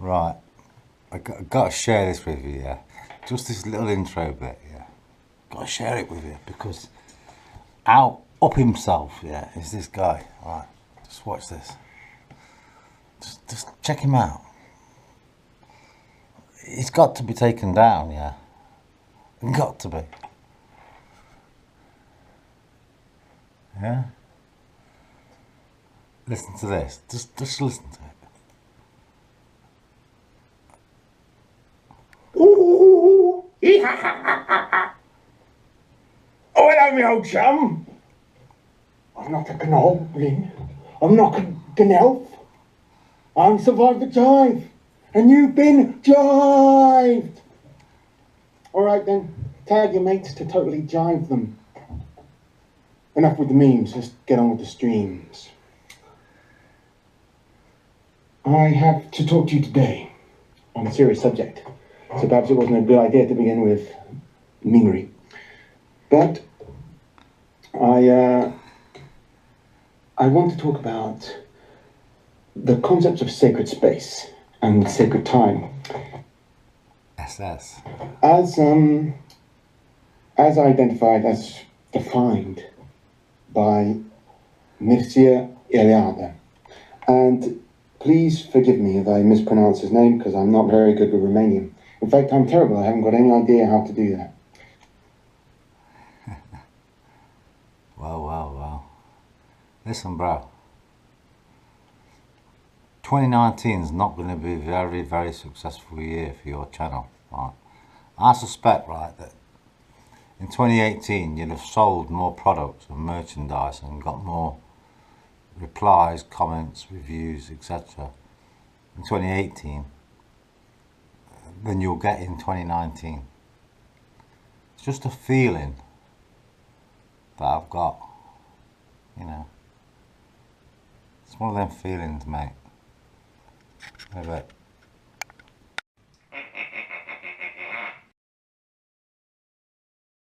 Right, I've got to share this with you, yeah. Just this little intro bit, yeah. Got to share it with you because up himself, yeah, is this guy. Right, just watch this. Just check him out. He's got to be taken down, yeah. Got to be. Yeah. Listen to this. Just listen to it. Ooh, oh, hello, me old chum. I'm not a gnoblin. I'm not a gnelf. I'm survived the jive, and you've been jived. All right then, tag your mates to totally jive them. Enough with the memes. Let's get on with the streams. I have to talk to you today on a serious subject, so perhaps it wasn't a good idea to begin with memery. But I want to talk about the concepts of sacred space and sacred time. SS. As identified, as defined by Mircea Eliade. And please forgive me if I mispronounce his name, because I'm not very good with Romanian. In fact, I'm terrible. I haven't got any idea how to do that. Well. Listen, bro. 2019 is not going to be a very, very successful year for your channel, right? I suspect, right, that in 2018 you'd have sold more products and merchandise and got more replies, comments, reviews, etc. in 2018 than you'll get in 2019. It's just a feeling that I've got, you know. It's one of them feelings, mate. Maybe